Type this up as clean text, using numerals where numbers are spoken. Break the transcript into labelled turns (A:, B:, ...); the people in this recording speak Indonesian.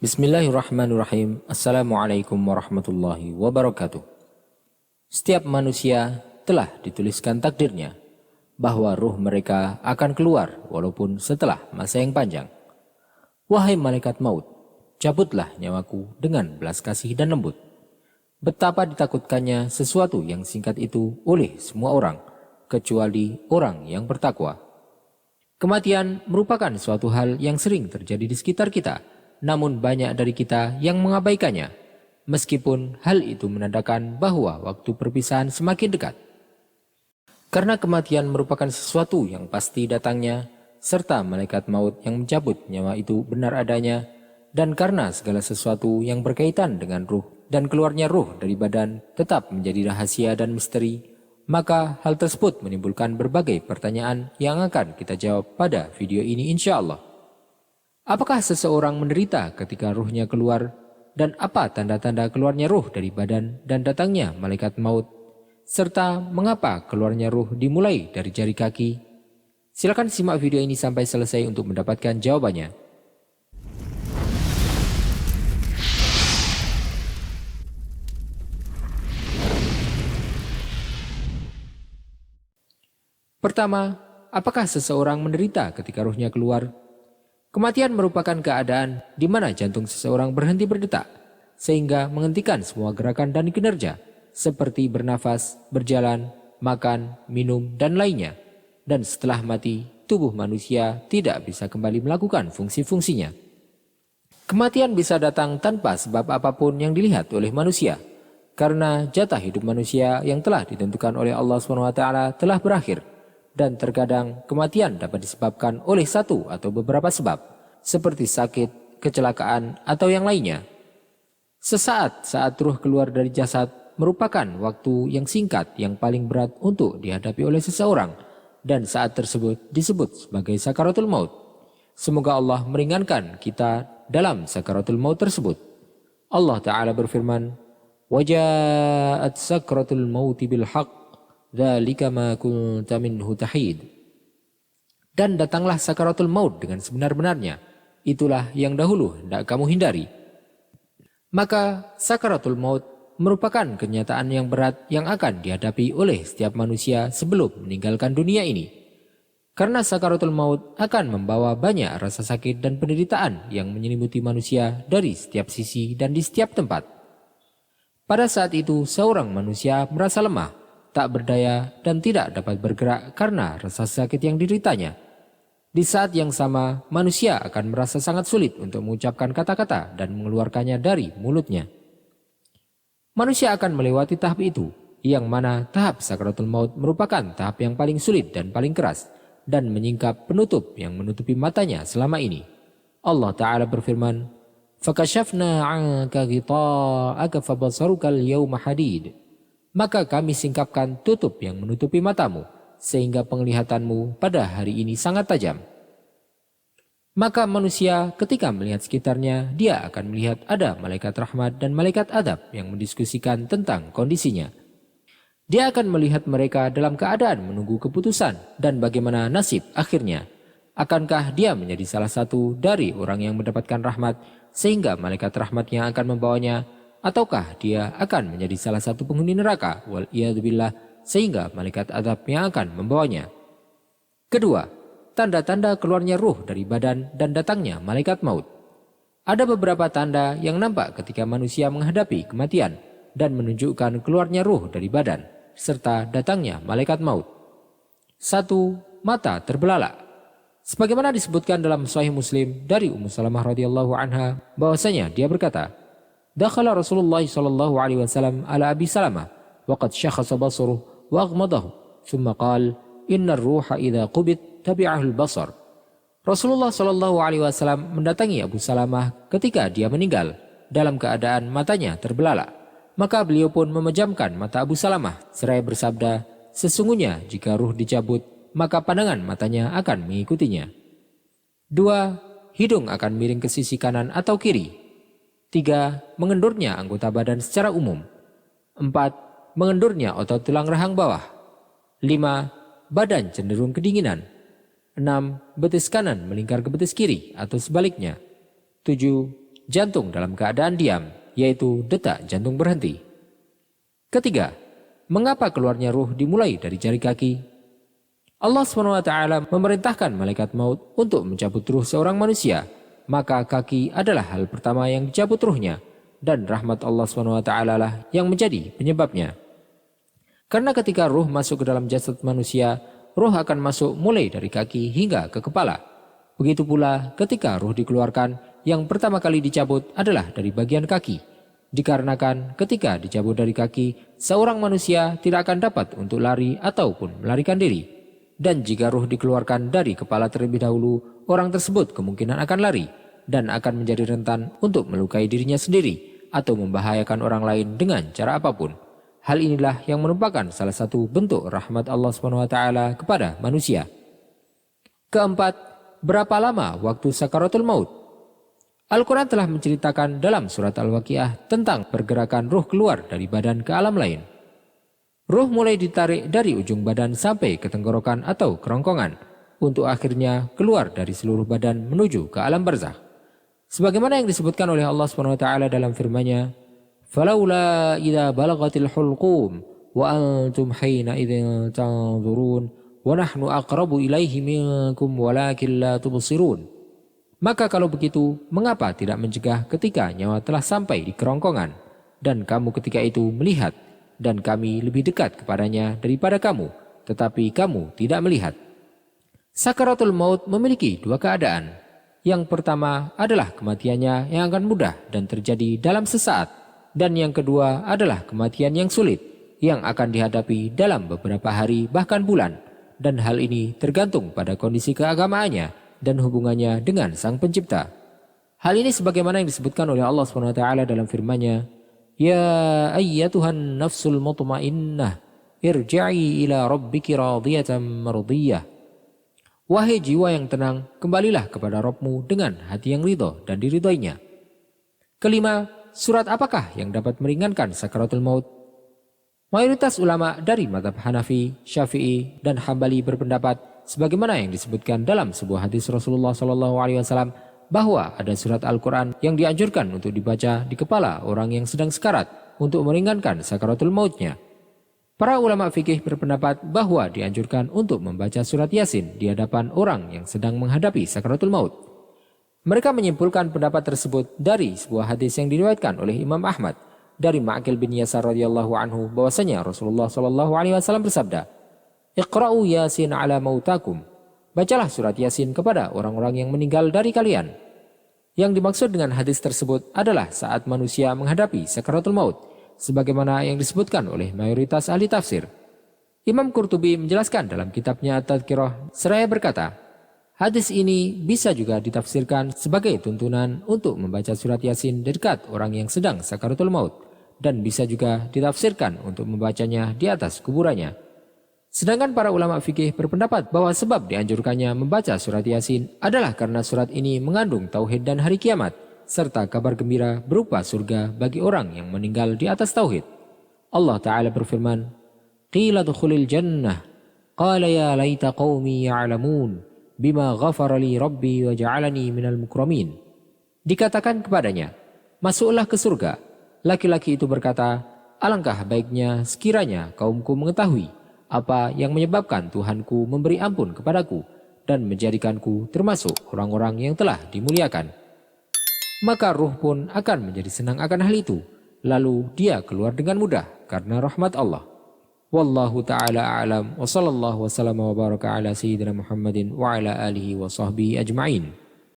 A: Bismillahirrahmanirrahim. Assalamualaikum warahmatullahi wabarakatuh. Setiap manusia telah dituliskan takdirnya bahwa ruh mereka akan keluar walaupun setelah masa yang panjang. Wahai malaikat maut, cabutlah nyawaku dengan belas kasih dan lembut. Betapa ditakutkannya sesuatu yang singkat itu oleh semua orang, kecuali orang yang bertakwa. Kematian merupakan suatu hal yang sering terjadi di sekitar kita, namun banyak dari kita yang mengabaikannya, meskipun hal itu menandakan bahwa waktu perpisahan semakin dekat. Karena kematian merupakan sesuatu yang pasti datangnya, serta malaikat maut yang mencabut nyawa itu benar adanya, dan karena segala sesuatu yang berkaitan dengan ruh dan keluarnya ruh dari badan tetap menjadi rahasia dan misteri, maka hal tersebut menimbulkan berbagai pertanyaan yang akan kita jawab pada video ini insya Allah. Apakah seseorang menderita ketika ruhnya keluar? Dan apa tanda-tanda keluarnya ruh dari badan dan datangnya malaikat maut? Serta mengapa keluarnya ruh dimulai dari jari kaki? Silakan simak video ini sampai selesai untuk mendapatkan jawabannya. Pertama, apakah seseorang menderita ketika ruhnya keluar? Kematian merupakan keadaan di mana jantung seseorang berhenti berdetak, sehingga menghentikan semua gerakan dan kinerja, seperti bernafas, berjalan, makan, minum, dan lainnya. Dan setelah mati, tubuh manusia tidak bisa kembali melakukan fungsi-fungsinya. Kematian bisa datang tanpa sebab apapun yang dilihat oleh manusia, karena jatah hidup manusia yang telah ditentukan oleh Allah SWT telah berakhir. Dan terkadang kematian dapat disebabkan oleh satu atau beberapa sebab, seperti sakit, kecelakaan, atau yang lainnya. Sesaat saat ruh keluar dari jasad merupakan waktu yang singkat yang paling berat untuk dihadapi oleh seseorang, dan saat tersebut disebut sebagai sakaratul maut. Semoga Allah meringankan kita dalam sakaratul maut tersebut. Allah Ta'ala berfirman, "Waja'at sakaratul mauti bil haqq. Dzalika ma kunta minhu tahid." Dan datanglah sakaratul maut dengan sebenar-benarnya. Itulah yang dahulu hendak kamu hindari. Maka sakaratul maut merupakan kenyataan yang berat yang akan dihadapi oleh setiap manusia sebelum meninggalkan dunia ini. Karena sakaratul maut akan membawa banyak rasa sakit dan penderitaan yang menyelimuti manusia dari setiap sisi dan di setiap tempat. Pada saat itu seorang manusia merasa lemah, tak berdaya, dan tidak dapat bergerak karena rasa sakit yang dideritanya. Di saat yang sama, manusia akan merasa sangat sulit untuk mengucapkan kata-kata dan mengeluarkannya dari mulutnya. Manusia akan melewati tahap itu, yang mana tahap sakaratul maut merupakan tahap yang paling sulit dan paling keras, dan menyingkap penutup yang menutupi matanya selama ini. Allah Ta'ala berfirman, "Fakashafna 'anka ghita'aka fabasaruka al-yawma hadid." Maka kami singkapkan tutup yang menutupi matamu, sehingga penglihatanmu pada hari ini sangat tajam. Maka manusia ketika melihat sekitarnya, dia akan melihat ada malaikat rahmat dan malaikat adab yang mendiskusikan tentang kondisinya. Dia akan melihat mereka dalam keadaan menunggu keputusan dan bagaimana nasib akhirnya. Akankah dia menjadi salah satu dari orang yang mendapatkan rahmat, sehingga malaikat rahmatnya akan membawanya, ataukah dia akan menjadi salah satu penghuni neraka wal'iyadzubillah, sehingga malaikat azab yang akan membawanya. Kedua, tanda-tanda keluarnya ruh dari badan dan datangnya malaikat maut. Ada beberapa tanda yang nampak ketika manusia menghadapi kematian dan menunjukkan keluarnya ruh dari badan serta datangnya malaikat maut. 1. Mata terbelalak. Sebagaimana disebutkan dalam Sahih Muslim dari Ummu Salamah radhiyallahu anha bahwasanya dia berkata, "Dakhala Rasulullah sallallahu alaihi wasallam ala Abi Salamah wa qad syakhasa basaruhu wa aghmadahu, thumma qala, inna ar-ruha idza qubid tabi'ahu al-basar." Rasulullah sallallahu alaihi wasallam mendatangi Abu Salamah ketika dia meninggal dalam keadaan matanya terbelalak. Maka beliau pun memejamkan mata Abu Salamah seraya bersabda, "Sesungguhnya jika ruh dicabut, maka pandangan matanya akan mengikutinya." 2. Hidung akan miring ke sisi kanan atau kiri. 3. Mengendurnya anggota badan secara umum. 4. Mengendurnya otot tulang rahang bawah. 5. Badan cenderung kedinginan. 6. Betis kanan melingkar ke betis kiri atau sebaliknya. 7. jantung dalam keadaan diam, yaitu detak jantung berhenti. Ketiga, mengapa keluarnya ruh dimulai dari jari kaki? Allah SWT memerintahkan malaikat maut untuk mencabut ruh seorang manusia, maka kaki adalah hal pertama yang dicabut ruhnya, dan rahmat Allah SWT lah yang menjadi penyebabnya. Karena ketika ruh masuk ke dalam jasad manusia, ruh akan masuk mulai dari kaki hingga ke kepala. Begitu pula ketika ruh dikeluarkan, yang pertama kali dicabut adalah dari bagian kaki. Dikarenakan ketika dicabut dari kaki, seorang manusia tidak akan dapat untuk lari ataupun melarikan diri. Dan jika ruh dikeluarkan dari kepala terlebih dahulu, orang tersebut kemungkinan akan lari dan akan menjadi rentan untuk melukai dirinya sendiri atau membahayakan orang lain dengan cara apapun. Hal inilah yang merupakan salah satu bentuk rahmat Allah SWT kepada manusia. Keempat, berapa lama waktu sakaratul maut? Al-Quran telah menceritakan dalam surat Al-Waqiah tentang pergerakan ruh keluar dari badan ke alam lain. Ruh mulai ditarik dari ujung badan sampai ke tenggorokan atau kerongkongan, untuk akhirnya keluar dari seluruh badan menuju ke alam barzakh. Sebagaimana yang disebutkan oleh Allah SWT dalam firman-Nya, "Falaula idza balagatil hulqum wa antum hina idzin tanzurun wa nahnu aqrabu ilaihi minkum walakin la tubsirun." Maka kalau begitu, mengapa tidak mencegah ketika nyawa telah sampai di kerongkongan dan kamu ketika itu melihat, dan kami lebih dekat kepadanya daripada kamu, tetapi kamu tidak melihat. Sakaratul maut memiliki dua keadaan. Yang pertama adalah kematiannya yang akan mudah dan terjadi dalam sesaat. Dan yang kedua adalah kematian yang sulit, yang akan dihadapi dalam beberapa hari bahkan bulan. Dan hal ini tergantung pada kondisi keagamaannya dan hubungannya dengan Sang Pencipta. Hal ini sebagaimana yang disebutkan oleh Allah SWT dalam firman-Nya, "Ya ayyatuhan nafsul mutmainnah, irji'i ila rabbiki radiyatan mardiyah." Wahai jiwa yang tenang, kembalilah kepada Rabbmu dengan hati yang ridho dan diridhoinya. Kelima, surat apakah yang dapat meringankan sakaratul maut? Mayoritas ulama dari mazhab Hanafi, Syafi'i, dan Hambali berpendapat sebagaimana yang disebutkan dalam sebuah hadis Rasulullah SAW bahwa ada surat Al-Quran yang dianjurkan untuk dibaca di kepala orang yang sedang sekarat untuk meringankan sakaratul mautnya. Para ulama fikih berpendapat bahwa dianjurkan untuk membaca surat Yasin di hadapan orang yang sedang menghadapi sakaratul maut. Mereka menyimpulkan pendapat tersebut dari sebuah hadis yang diriwayatkan oleh Imam Ahmad dari Ma'qil bin Yasar radhiyallahu anhu bahwasanya Rasulullah SAW bersabda, "Iqra'u Yasin ala mautakum." Bacalah surat Yasin kepada orang-orang yang meninggal dari kalian. Yang dimaksud dengan hadis tersebut adalah saat manusia menghadapi sakaratul maut, sebagaimana yang disebutkan oleh mayoritas ahli tafsir. Imam Qurtubi menjelaskan dalam kitabnya At-Tadhkirah seraya berkata, hadis ini bisa juga ditafsirkan sebagai tuntunan untuk membaca surat Yasin di dekat orang yang sedang sakaratul maut, dan bisa juga ditafsirkan untuk membacanya di atas kuburannya. Sedangkan para ulama fikih berpendapat bahwa sebab dianjurkannya membaca surat Yasin adalah karena surat ini mengandung tauhid dan hari kiamat, serta kabar gembira berupa surga bagi orang yang meninggal di atas tauhid. Allah Ta'ala berfirman, "Qila dukhulil jannah, qala ya laita qawmi ya'lamun, bima ghafara li rabbi wa ja'alani minal mukramin." Dikatakan kepadanya, masuklah ke surga. Laki-laki itu berkata, alangkah baiknya sekiranya kaumku mengetahui apa yang menyebabkan Tuhanku memberi ampun kepadaku dan menjadikanku termasuk orang-orang yang telah dimuliakan. Maka ruh pun akan menjadi senang akan hal itu, lalu dia keluar dengan mudah karena rahmat Allah. Wallahu ta'ala a'lam wa sallallahu wa sallama wa baraka ala sayyidina Muhammadin wa ala alihi wa sahbihi ajma'in.